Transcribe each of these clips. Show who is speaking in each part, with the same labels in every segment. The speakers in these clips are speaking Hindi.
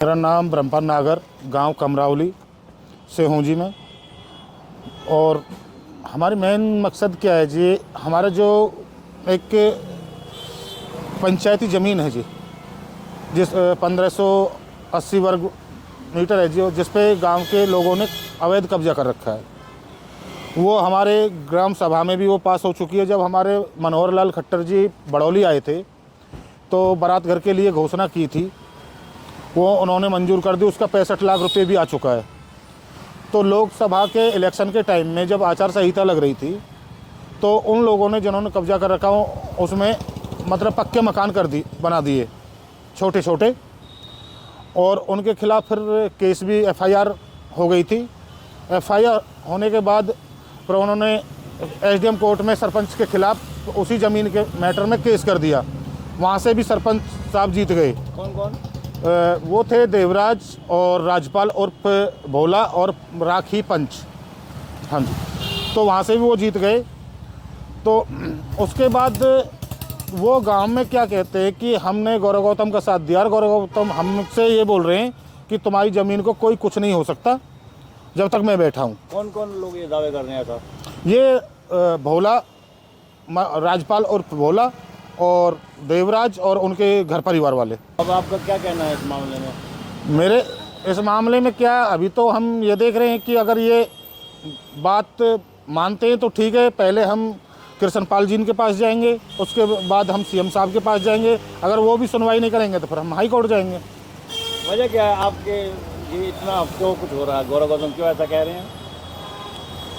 Speaker 1: मेरा नाम ब्रह्मपाल नागर, गांव कमरावली से हूँ जी मैं। और हमारी मेन मकसद क्या है जी, हमारा जो एक पंचायती ज़मीन है जी, जिस 1580 वर्ग मीटर है जी, जिस पे गांव के लोगों ने अवैध कब्जा कर रखा है। वो हमारे ग्राम सभा में भी वो पास हो चुकी है। जब हमारे मनोहर लाल खट्टर जी बड़ौली आए थे तो बारात घर के लिए घोषणा की थी, वो उन्होंने मंजूर कर दी। उसका 65 लाख रुपए भी आ चुका है। तो लोकसभा के इलेक्शन के टाइम में जब आचार संहिता लग रही थी तो उन लोगों ने जिन्होंने कब्जा कर रखा हो उसमें मतलब पक्के मकान बना दिए छोटे छोटे, और उनके खिलाफ फिर केस भी FIR हो गई थी। FIR होने के बाद फिर उन्होंने SDM कोर्ट में सरपंच के खिलाफ उसी ज़मीन के मैटर में केस कर दिया। वहाँ से भी सरपंच साहब जीत गए।
Speaker 2: कौन कौन?
Speaker 1: वो थे देवराज और राजपाल उर्फ भोला और राखी पंच। हाँ जी, तो वहाँ से भी वो जीत गए। तो उसके बाद वो गांव में क्या कहते हैं कि हमने गौरव गौतम का साथ दिया और गौरव गौतम हमसे ये बोल रहे हैं कि तुम्हारी ज़मीन को कोई कुछ नहीं हो सकता जब तक मैं बैठा हूँ।
Speaker 2: कौन कौन लोग ये दावे कर रहे हैं? था
Speaker 1: ये भोला, राजपाल उर्फ भोला और देवराज और उनके घर परिवार वाले।
Speaker 2: अब आपका क्या कहना है इस मामले में?
Speaker 1: मेरे इस मामले में क्या, अभी तो हम ये देख रहे हैं कि अगर ये बात मानते हैं तो ठीक है, पहले हम कृष्णपाल जी के पास जाएंगे, उसके बाद हम CM साहब के पास जाएंगे। अगर वो भी सुनवाई नहीं करेंगे तो फिर हम हाई कोर्ट जाएंगे।
Speaker 2: वजह क्या है आपके ये इतना क्यों कुछ हो रहा है? गौरव गौतम क्यों ऐसा कह रहे हैं?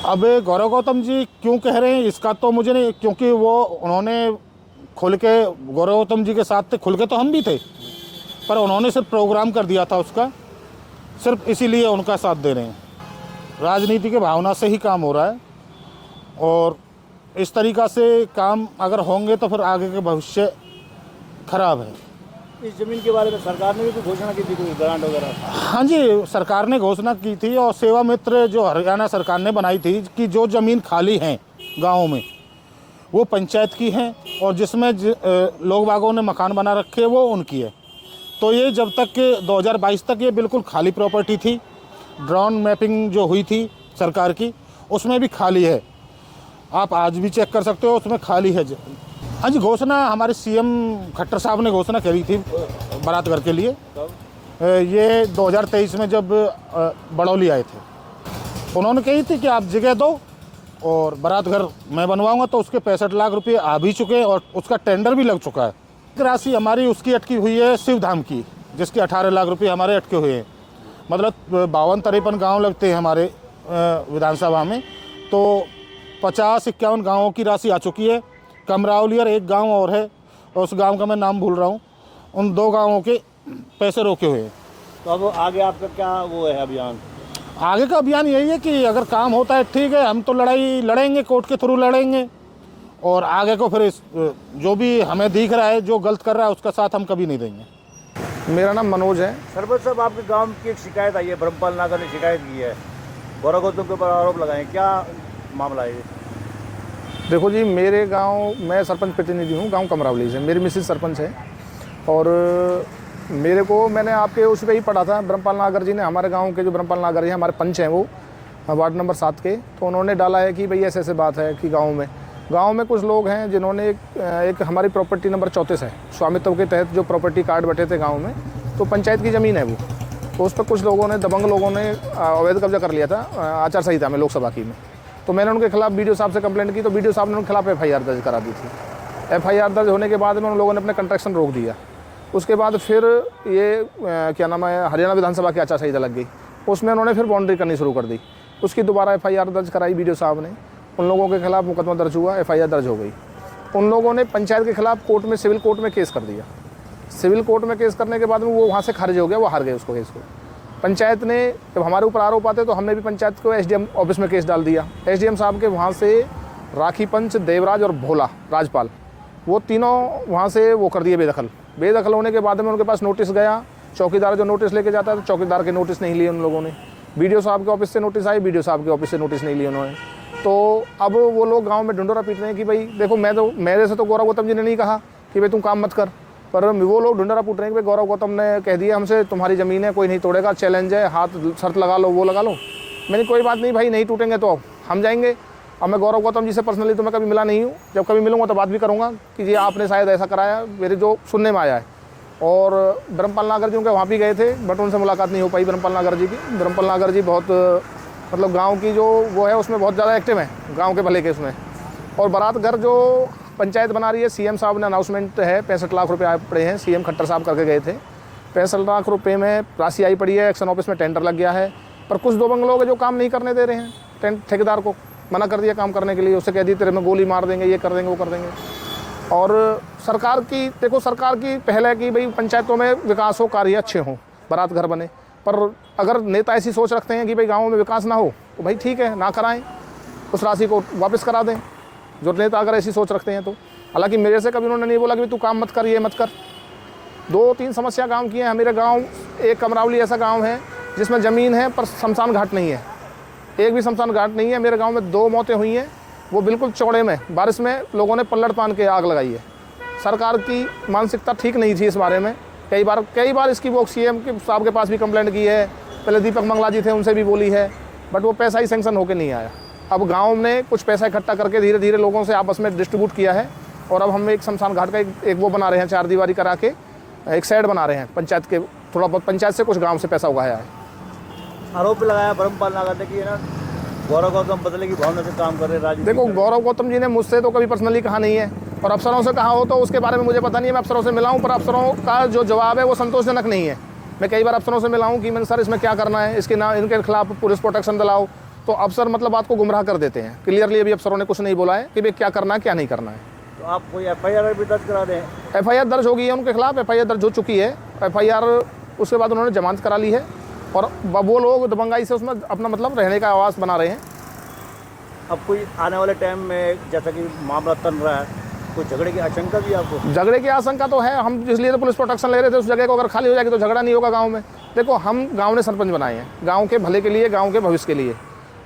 Speaker 1: अब गौरव गौतम जी क्यों कह रहे हैं इसका तो मुझे नहीं, क्योंकि वो उन्होंने खुल के, गौरव गौतम जी के साथ थे, खुल के तो हम भी थे, पर उन्होंने सिर्फ प्रोग्राम कर दिया था उसका, सिर्फ इसीलिए उनका साथ दे रहे हैं। राजनीति के भावना से ही काम हो रहा है, और इस तरीक़ा से काम अगर होंगे तो फिर आगे के भविष्य खराब है।
Speaker 2: इस ज़मीन के बारे में सरकार ने भी कोई घोषणा की थी, कोई ग्रांट वगैरह?
Speaker 1: हाँ जी, सरकार ने घोषणा की थी, और सेवा मित्र जो हरियाणा सरकार ने बनाई थी कि जो ज़मीन खाली हैं गाँव में वो पंचायत की हैं, और जिसमें लोग बागों ने मकान बना रखे वो उनकी है। तो ये जब तक के 2022 तक ये बिल्कुल खाली प्रॉपर्टी थी। ड्रोन मैपिंग जो हुई थी सरकार की उसमें भी खाली है, आप आज भी चेक कर सकते हो, उसमें खाली है। हाँ जी, घोषणा हमारे CM खट्टर साहब ने घोषणा करी थी बारात घर के लिए। ये 2023 में जब बड़ौली आए थे, उन्होंने कही थी कि आप जगह दो और बारात घर मैं बनवाऊंगा। तो उसके 65 लाख रुपए आ भी चुके हैं और उसका टेंडर भी लग चुका है। राशि हमारी उसकी अटकी हुई है शिवधाम की, जिसके 18 लाख रुपए हमारे अटके हुए हैं। मतलब 52-53 गाँव लगते हैं हमारे विधानसभा में, तो 50-51 गाँवों की राशि आ चुकी है। कमरावली और एक गाँव और है, और उस गाँव का मैं नाम भूल रहा हूँ, उन 2 गाँवों के पैसे रोके हुए हैं।
Speaker 2: तो अब आगे आपका क्या वो है अभियान?
Speaker 1: आगे का अभियान यही है कि अगर काम होता है ठीक है, हम तो लड़ाई लड़ेंगे, कोर्ट के थ्रू लड़ेंगे, और आगे को फिर जो भी हमें दिख रहा है जो गलत कर रहा है उसका साथ हम कभी नहीं देंगे।
Speaker 3: मेरा नाम मनोज है।
Speaker 2: सरपंच साहब, आपके गांव की एक शिकायत आई है, ब्रह्मपाल नागर ने शिकायत की है, गौरव गौतम के ऊपर आरोप लगाए, क्या मामला है ये?
Speaker 3: देखो जी, मेरे गांव, मैं सरपंच प्रतिनिधि हूं गांव कमरावली से, मेरी मिसेज सरपंच है, और मेरे को, मैंने आपके उस पर ही पढ़ा था, ब्रह्मपाल नागर जी ने, हमारे गांव के जो ब्रह्मपाल नागर जी हैं, हमारे पंच हैं वो, वार्ड नंबर 7 के, तो उन्होंने डाला है कि भाई ऐसे ऐसे बात है कि गांव में कुछ लोग हैं जिन्होंने एक हमारी प्रॉपर्टी नंबर 34 है, स्वामित्व के तहत जो प्रॉपर्टी कार्ड बैठे थे गाँव में, तो पंचायत की ज़मीन है वो, तो उस पर कुछ लोगों ने, दबंग लोगों ने अवैध कब्जा कर लिया था आचार संहिता में, लोकसभा की में। तो मैंने उनके खिलाफ BDO साहब से कंप्लेंट की, तो BDO साहब ने उनके खिलाफ FIR दर्ज करा दी थी। FIR दर्ज होने के बाद में उन लोगों ने अपने कंस्ट्रक्शन रोक दिया। उसके बाद फिर ये क्या नाम है, हरियाणा विधानसभा की आचार संहिता लग गई, उसमें उन्होंने फिर बाउंड्री करनी शुरू कर दी। उसकी दोबारा FIR दर्ज कराई BDO साहब ने, उन लोगों के खिलाफ मुकदमा दर्ज हुआ, FIR दर्ज हो गई। उन लोगों ने पंचायत के खिलाफ कोर्ट में, सिविल कोर्ट में केस कर दिया। सिविल कोर्ट में केस करने के बाद में वो वहाँ से खारिज हो गया, वो हार गए उसको, केस को। पंचायत ने, जब हमारे ऊपर आरोप आते तो हमने भी पंचायत को SDM ऑफिस में केस डाल दिया। SDM साहब के वहाँ से राखी पंच, देवराज और भोला, राजपाल, वो तीनों वहाँ से वो कर दिए बेदखल होने के बाद में उनके पास नोटिस गया। चौकीदार जो नोटिस लेके जाता है, तो चौकीदार के नोटिस नहीं लिए उन लोगों ने। BDO साहब के ऑफिस से नोटिस आई, BDO साहब के ऑफिस से नोटिस नहीं लिए उन्होंने। तो अब वो लोग गाँव में ढिंडोरा पीट रहे हैं कि भाई देखो, मेरे से तो गौरव गौतम जी ने नहीं कहा कि भाई तुम काम मत कर, पर वो लोग ढूंढरा पूछ रहे हैं कि गौरव गौतम ने कह दिया हमसे तुम्हारी ज़मीन है, कोई नहीं तोड़ेगा, चैलेंज है, हाथ शर्त लगा लो, वो लगा लो। मैंने कोई बात नहीं भाई, नहीं टूटेंगे तो हम जाएंगे। अब मैं गौरव गौतम जी से पर्सनली तो मैं कभी मिला नहीं हूँ, जब कभी मिलूंगा तो बात भी करूँगा कि जी आपने शायद ऐसा कराया, मेरे जो सुनने में आया है। और ब्रह्मपाल नागर जी उनके वहाँ भी गए थे, बट उनसे मुलाकात नहीं हो पाई ब्रह्मपाल नागर जी की। ब्रह्मपाल नागर जी बहुत मतलब गांव की जो वो है उसमें बहुत ज़्यादा एक्टिव है, गांव के भले के उसमें। और बारात घर जो पंचायत बना रही है, सीएम साहब ने अनाउंसमेंट है, 65 लाख रुपए आए पड़े हैं, सीएम खट्टर साहब करके गए थे। 65 लाख रुपए में राशि आई पड़ी है, एक्शन ऑफिस में टेंडर लग गया है, पर कुछ दो बंगलों के जो काम नहीं करने दे रहे हैं, ठेकेदार को मना कर दिया काम करने के लिए, उससे कह दिया तेरे में गोली मार देंगे, ये कर देंगे, वो कर देंगे। और सरकार की देखो, सरकार की पहले है कि भाई पंचायतों में विकास हो, कार्य अच्छे हों, बारात घर बने। पर अगर नेता ऐसी सोच रखते हैं कि भाई गाँव में विकास ना हो तो भाई ठीक है, ना कराएं, उस राशि को वापस करा दें, जो नेता अगर ऐसी सोच रखते हैं तो। हालांकि मेरे से कभी उन्होंने नहीं बोला कि तू काम मत कर, ये मत कर। 2-3 समस्या गांव की हैं। मेरे गांव एक कमरावली ऐसा गांव है जिसमें ज़मीन है पर शमशान घाट नहीं है, एक भी शमशान घाट नहीं है। मेरे गांव में 2 मौतें हुई हैं, वो बिल्कुल चौड़े में, बारिश में लोगों ने पल्लड़ तान के आग लगाई है। सरकार की मानसिकता ठीक नहीं थी इस बारे में। कई बार इसकी वो सीएम के साहब के पास भी कंप्लेंट की है, पहले दीपक मंगला जी थे उनसे भी बोली है, बट वो पैसा ही सैंक्शन होकर नहीं आया। अब गांव ने कुछ पैसा इकट्ठा करके धीरे धीरे लोगों से आपस में डिस्ट्रीब्यूट किया है, और अब हम एक शमशान घाट का एक वो बना रहे हैं, 4 दीवारी करा के एक साइड बना रहे हैं पंचायत के, थोड़ा बहुत पंचायत से कुछ गांव से पैसा उगाया है।
Speaker 2: आरोप लगाया ब्रह्मपाल नागर ने कि ये ना गौरव गौतम बदले की भावना से काम कर रहे हैं राजनीति।
Speaker 3: देखो, गौरव गौतम जी ने मुझसे तो कभी पर्सनली कहा नहीं है, और अफसरों से कहा हो तो उसके बारे में मुझे पता नहीं है। मैं अफसरों से मिला हूँ, पर अफसरों का जो जवाब है वो संतोषजनक नहीं है। मैं कई बार अफसरों से मिला हूँ कि मैंने सर इसमें क्या करना है, इसके ना इनके खिलाफ पुलिस प्रोटेक्शन दिलाओ, तो अफसर मतलब बात को गुमराह कर देते हैं। क्लियरली अभी अफसरों ने कुछ नहीं बोला है कि भाई क्या करना है क्या नहीं करना है।
Speaker 2: तो आप कोई FIR भी दर्ज करा दें?
Speaker 3: FIR दर्ज हो गई है उनके खिलाफ, FIR दर्ज हो चुकी है। FIR उसके बाद उन्होंने जमानत करा ली है, और वो लोग दबंगाई से उसमें अपना मतलब रहने का आवास बना रहे हैं।
Speaker 2: अब कोई आने वाले टाइम में जैसा कि मामला तन रहा है, कोई झगड़े की आशंका भी आपको?
Speaker 3: झगड़े की आशंका तो है, हम इसलिए तो पुलिस प्रोटेक्शन ले रहे थे। उस जगह को अगर खाली हो जाएगी तो झगड़ा नहीं होगा गांव में। देखो, हम गांव ने सरपंच बनाए हैं गांव के भले के लिए, गांव के भविष्य के लिए।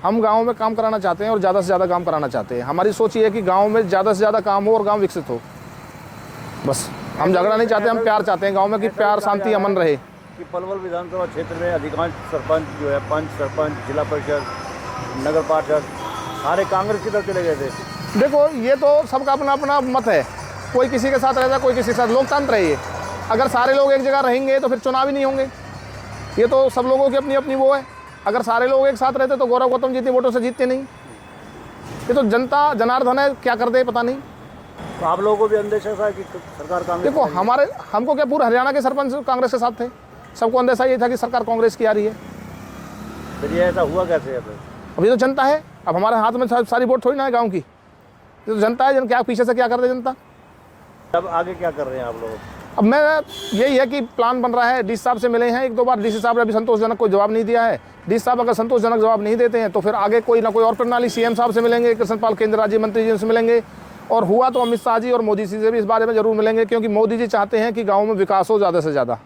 Speaker 3: हम गांव में काम कराना चाहते हैं और ज़्यादा से ज़्यादा काम कराना चाहते हैं। हमारी सोच ये है कि गांव में ज़्यादा से ज़्यादा काम हो और गांव विकसित हो, बस। हम झगड़ा नहीं चाहते, हम प्यार चाहते हैं गाँव में, कि प्यार, शांति, अमन रहे।
Speaker 2: कि पलवल विधानसभा क्षेत्र में अधिकांश सरपंच जो है, पंच, सरपंच, जिला परिषद, नगर पार्षद सारे कांग्रेस की तरफ चले गए थे।
Speaker 3: देखो, ये तो सबका अपना अपना मत है, कोई किसी के साथ रहता है, कोई किसी के साथ। लोकतंत्र है ये। अगर सारे लोग एक जगह रहेंगे तो फिर चुनाव ही नहीं होंगे। ये तो सब लोगों की अपनी अपनी वो है। अगर सारे लोग एक साथ रहते तो गौरव गौतम जी इतने वोटों से जीतते नहीं। ये तो जनता जनार्दन है, क्या कर दे पता नहीं।
Speaker 2: तो आप लोगों को भी अंदेशा था कि सरकार कांग्रेस?
Speaker 3: देखो, हमको क्या, पूरे हरियाणा के सरपंच कांग्रेस के साथ थे, सबको अंदेशा ये था कि सरकार कांग्रेस की आ रही है।
Speaker 2: फिर ये ऐसा हुआ कैसे?
Speaker 3: अब ये तो जनता है, अब हमारे हाथ में सारी वोट थोड़ी ना है गाँव की। ये तो जनता है, क्या पीछे से क्या कर दे जनता।
Speaker 2: अब आगे क्या कर रहे हैं आप लोग?
Speaker 3: अब मैं यही है कि प्लान बन रहा है। डीसी साहब से मिले हैं 1-2 बार, डीसी साहब ने अभी संतोषजनक कोई जवाब नहीं दिया है। डीसी साहब अगर संतोषजनक जवाब नहीं देते हैं तो फिर आगे कोई ना कोई और प्रणाली, सीएम साहब से मिलेंगे, कृष्णपाल केंद्रीय राज्य मंत्री जी से मिलेंगे, और हुआ तो अमित शाह जी और मोदी जी से भी इस बारे में जरूर मिलेंगे, क्योंकि मोदी जी चाहते हैं कि गाँव में विकास हो ज़्यादा से ज़्यादा।